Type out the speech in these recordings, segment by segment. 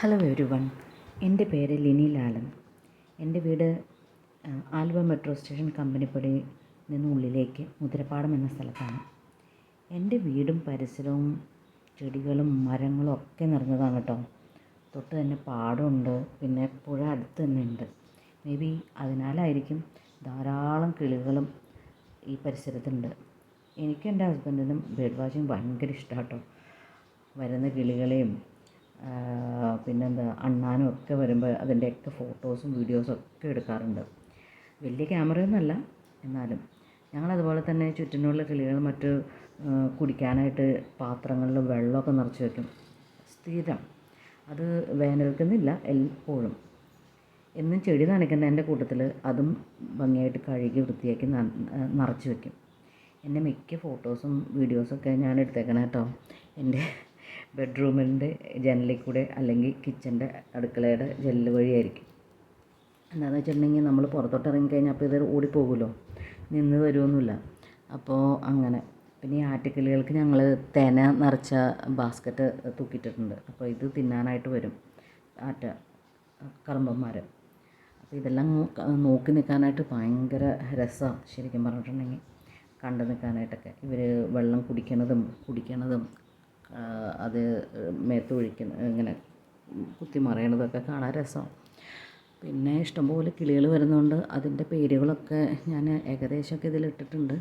Hello every one, എൻ്റെ പേര് ലിനി ലാലൻ. എൻ്റെ വീട് ആലുവ മെട്രോ സ്റ്റേഷൻ കമ്പനിപ്പടി നിന്ന് ഉള്ളിലേക്ക് മുതിരപ്പാടം എന്ന സ്ഥലത്താണ്. എൻ്റെ വീടും പരിസരവും ചെടികളും മരങ്ങളും ഒക്കെ നിറഞ്ഞതാണ് കേട്ടോ. തൊട്ട് തന്നെ പാടമുണ്ട്, പിന്നെ പുഴ അടുത്ത് തന്നെ ഉണ്ട്. മേ ബി അതിനാലായിരിക്കും ധാരാളം കിളികളും ഈ പരിസരത്തുണ്ട്. എനിക്കും എൻ്റെ ഹസ്ബൻഡിനും ബേർഡ് വാച്ചിങ് ഭയങ്കര ഇഷ്ടമാണ് കേട്ടോ. വരുന്ന കിളികളെയും പിന്നെന്താ അണ്ണാനും ഒക്കെ വരുമ്പോൾ അതിൻ്റെയൊക്കെ ഫോട്ടോസും വീഡിയോസും ഒക്കെ എടുക്കാറുണ്ട്. വലിയ ക്യാമറയൊന്നുമല്ല, എന്നാലും ഞങ്ങളതുപോലെ തന്നെ ചുറ്റിനുള്ള കിളികൾ മറ്റ് കുടിക്കാനായിട്ട് പാത്രങ്ങളിൽ വെള്ളമൊക്കെ നിറച്ച് വയ്ക്കും. സ്ഥിരം അത് വേനൽക്കുന്നില്ല, എപ്പോഴും എന്നും ചെടി നനയ്ക്കുന്നതിൻ്റെ കൂട്ടത്തിൽ അതും ഭംഗിയായിട്ട് കഴുകി വൃത്തിയാക്കി നിറച്ച് വയ്ക്കും. എൻ്റെ മിക്ക ഫോട്ടോസും വീഡിയോസൊക്കെ ഞാൻ എടുത്തേക്കണം കേട്ടോ. എൻ്റെ ബെഡ്റൂമിൻ്റെ ജനലിൽ കൂടെ അല്ലെങ്കിൽ കിച്ചൻ്റെ അടുക്കളയുടെ ജനൽ വഴിയായിരിക്കും. എന്താണെന്ന് വെച്ചിട്ടുണ്ടെങ്കിൽ നമ്മൾ പുറത്തോട്ട് ഇറങ്ങിക്കഴിഞ്ഞാൽ അപ്പോൾ ഇത് ഓടിപ്പോകുമല്ലോ, നിന്ന് തരുമൊന്നുമില്ല. അപ്പോൾ അങ്ങനെ. പിന്നെ ഈ ആറ്റുകിളികൾക്ക് ഞങ്ങൾ തേന നിറച്ച ബാസ്ക്കറ്റ് തൂക്കിയിട്ടിട്ടുണ്ട്. അപ്പോൾ ഇത് തിന്നാനായിട്ട് വരും കറമ്പന്മാർ. അപ്പോൾ ഇതെല്ലാം നോക്കി നിൽക്കാനായിട്ട് ഭയങ്കര രസമാണ് ശരിക്കും പറഞ്ഞിട്ടുണ്ടെങ്കിൽ. കണ്ടു നിൽക്കാനായിട്ടൊക്കെ ഇവർ വെള്ളം കുടിക്കണതും അത് മേത്ത് ഇങ്ങനെ കുത്തി മറിയണതൊക്കെ കാണാൻ രസമാണ്. പിന്നെ ഇഷ്ടംപോലെ കിളികൾ വരുന്നതുകൊണ്ട് അതിൻ്റെ പേരുകളൊക്കെ ഞാൻ ഏകദേശമൊക്കെ ഇതിലിട്ടിട്ടുണ്ട്.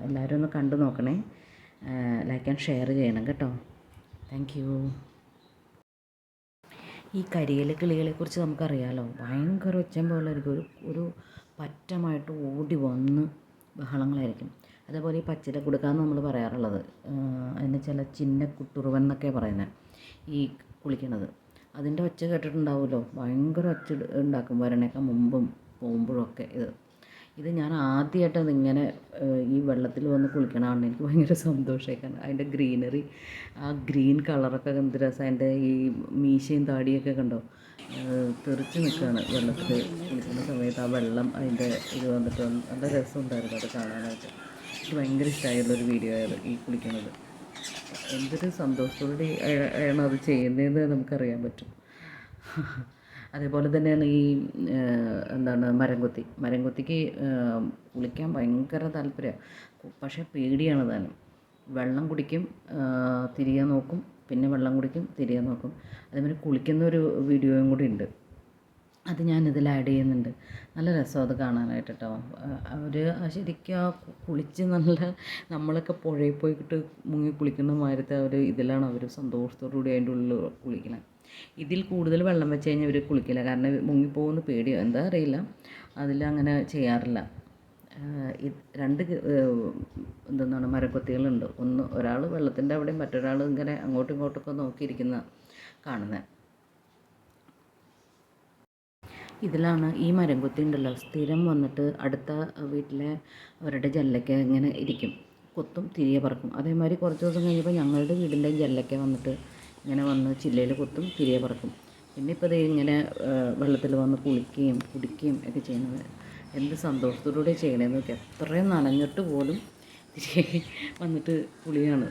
എല്ലാവരും ഒന്ന് കണ്ടു നോക്കണേ. ലൈക്ക് ആൻഡ് ഷെയർ ചെയ്യണം കേട്ടോ. Thank you. ഈ കരിയില കിളികളെക്കുറിച്ച് നമുക്കറിയാമല്ലോ, ഭയങ്കര ഒച്ചയും പോലായിരിക്കും. ഒരു പറ്റമായിട്ട് ഓടി വന്ന് ബഹളങ്ങളായിരിക്കും. അതേപോലെ ഈ പച്ചില കുടുക്കാന്ന് നമ്മൾ പറയാറുള്ളത്, അതിന് ചില ചിന്ന കുട്ടുറുവൻ എന്നൊക്കെ പറയുന്നത്, ഈ കുളിക്കണത്. അതിൻ്റെ ഒച്ച കേട്ടിട്ടുണ്ടാവുമല്ലോ, ഭയങ്കര ഒച്ച ഉണ്ടാക്കും വരണേക്കാൾ മുമ്പും പോകുമ്പോഴൊക്കെ. ഇത് ഞാൻ ആദ്യമായിട്ട് അതിങ്ങനെ ഈ വെള്ളത്തിൽ വന്ന് കുളിക്കണതാണ്. എനിക്ക് ഭയങ്കര സന്തോഷമായിക്കാണ്. അതിൻ്റെ ഗ്രീനറി, ആ ഗ്രീൻ കളറൊക്കെ എന്ത് രസം. അതിൻ്റെ ഈ മീശയും താടിയൊക്കെ കണ്ടോ, തെറിച്ച് നിൽക്കുകയാണ് വെള്ളത്തിൽ കുളിക്കുന്ന സമയത്ത്. ആ വെള്ളം അതിൻ്റെ ഇത് വന്നിട്ട് നല്ല രസമുണ്ടായിരുന്നു അത് കാണാനായിട്ട്. എനിക്ക് ഭയങ്കര ഇഷ്ടമായുള്ളൊരു വീഡിയോ ആയത് ഈ കുളിക്കുന്നത്. എന്തൊരു സന്തോഷത്തോടെ ആണ് അത് ചെയ്യുന്നതെന്ന് നമുക്കറിയാൻ പറ്റും. അതേപോലെ തന്നെയാണ് ഈ മരംകൊത്തിക്ക് കുളിക്കാൻ ഭയങ്കര താല്പര്യമാണ്. പക്ഷേ പേടിയാണ് താനും. വെള്ളം കുടിക്കും, തിരികെ നോക്കും, പിന്നെ വെള്ളം കുടിക്കും, തിരികെ നോക്കും. അതേപോലെ കുളിക്കുന്നൊരു വീഡിയോയും കൂടി ഉണ്ട്, അത് ഞാനിതിൽ ആഡ് ചെയ്യുന്നുണ്ട്. നല്ല രസം അത് കാണാനായിട്ട് കേട്ടോ. അവർ ശരിക്കും കുളിച്ച് നമ്മളൊക്കെ പുഴയിൽ പോയിട്ട് മുങ്ങി കുളിക്കുന്ന മാതിരത്തെ ഇതിലാണ് അവർ സന്തോഷത്തോടുകൂടി അതിൻ്റെ ഉള്ളിൽ കുളിക്കണം. ഇതിൽ കൂടുതൽ വെള്ളം വെച്ച് കഴിഞ്ഞാൽ ഇവർ കുളിക്കില്ല, കാരണം മുങ്ങിപ്പോകുന്ന പേടിയോ എന്താ അറിയില്ല, അതിലങ്ങനെ ചെയ്യാറില്ല. രണ്ട് മരക്കൊത്തികളുണ്ട്. ഒരാൾ വെള്ളത്തിൻ്റെ അവിടെയും മറ്റൊരാൾ ഇങ്ങനെ അങ്ങോട്ടും ഇങ്ങോട്ടൊക്കെ നോക്കിയിരിക്കുന്ന കാണുന്നത്. ഇതിലാണ് ഈ മരംകൊത്തി ഉണ്ടല്ലോ, സ്ഥിരം വന്നിട്ട് അടുത്ത വീട്ടിലെ അവരുടെ ജനലൊക്കെ ഇങ്ങനെ ഇരിക്കും, കൊത്തും തിരികെ പറക്കും. അതേമാതിരി കുറച്ച് ദിവസം കഴിഞ്ഞപ്പോൾ ഞങ്ങളുടെ വീടിൻ്റെ ജനലൊക്കെ വന്നിട്ട് ഇങ്ങനെ വന്ന് ചില്ലയിൽ കൊത്തും തിരികെ പറക്കും. പിന്നെ ഇപ്പോൾ ഇത് ഇങ്ങനെ വെള്ളത്തിൽ വന്ന് കുളിക്കുകയും കുടിക്കുകയും ഒക്കെ ചെയ്യുന്നത് എന്ത് സന്തോഷത്തോടുകൂടി ചെയ്യണമെന്ന് നോക്കി. എത്രയും നനഞ്ഞിട്ട് പോലും തിരികെ വന്നിട്ട് കുളിയാണ്.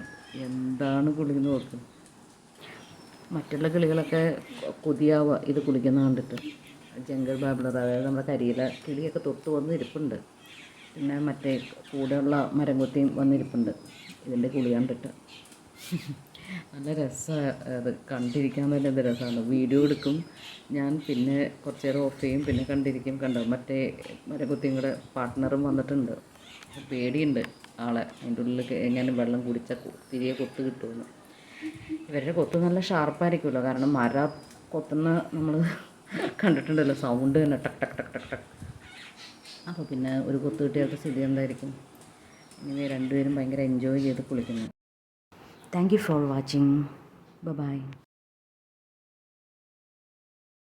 എന്താണ് കുളിയെന്ന് ഓർക്കും. മറ്റുള്ള കിളികളൊക്കെ കൊതിയാവുക ഇത് കുളിക്കുന്ന കണ്ടിട്ട്. ജംഗിൾ ബാബ്ലർ, അതായത് നമ്മുടെ കരിയില കിളിയൊക്കെ തൊട്ട് വന്ന് ഇരിപ്പുണ്ട്. പിന്നെ മറ്റേ കൂടെയുള്ള മരംകൊത്തിയും വന്നിരിപ്പുണ്ട് ഇതിൻ്റെ കുളി കണ്ടിട്ട്. നല്ല രസമാണ് അത് കണ്ടിരിക്കാൻ തന്നെ. എന്ത് രസമാണ്. വീഡിയോ എടുക്കും ഞാൻ, പിന്നെ കുറച്ച് നേരം ഓഫ് ചെയ്യും, പിന്നെ കണ്ടിരിക്കും. കണ്ടോ, മറ്റേ മരംകൊത്തിയും കൂടെ പാർട്ട്ണറും വന്നിട്ടുണ്ട്. പേടിയുണ്ട് ആളെ, അതിൻ്റെ ഉള്ളിൽ എങ്ങനെ വെള്ളം കുടിച്ചാൽ തിരികെ കൊത്ത് കിട്ടുമെന്ന്. ഇവരുടെ കൊത്ത് നല്ല ഷാർപ്പായിരിക്കുമല്ലോ, കാരണം മരം കൊത്തുന്ന നമ്മൾ കണ്ടിട്ടുണ്ടല്ലോ, സൗണ്ട് തന്നെ ടക്ക് ടക്ക് ടക്ക് ടക്ക് ടക്ക്. അപ്പോൾ പിന്നെ ഒരു കൊത്ത് കിട്ടിയാത്ത സ്ഥിതി എന്തായിരിക്കും. ഇങ്ങനെ രണ്ടുപേരും ഭയങ്കര എൻജോയ് ചെയ്ത് കുളിക്കുന്നു. Thank you for watching. By.